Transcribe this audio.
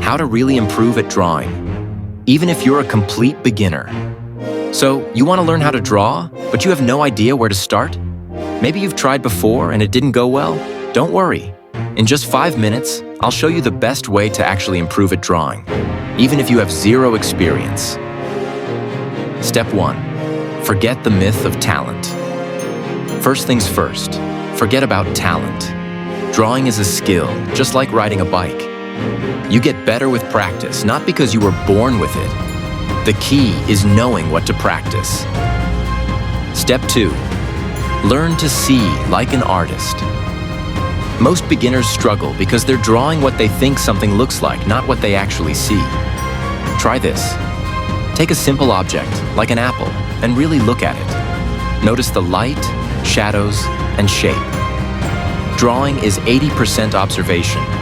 how to really improve at drawing, even if you're a complete beginner. So, you want to learn how to draw, but you have no idea where to start? Maybe you've tried before and it didn't go well? Don't worry. In just 5 minutes, I'll show you the best way to actually improve at drawing, even if you have zero experience. Step 1. Forget the myth of talent. First things first, forget about talent. Drawing is a skill, just like riding a bike. You get better with practice, not because you were born with it. The key is knowing what to practice. Step 2. Learn to see like an artist. Most beginners struggle because they're drawing what they think something looks like, not what they actually see. Try this. Take a simple object, like an apple, and really look at it. Notice the light, shadows, and shape. Drawing is 80% observation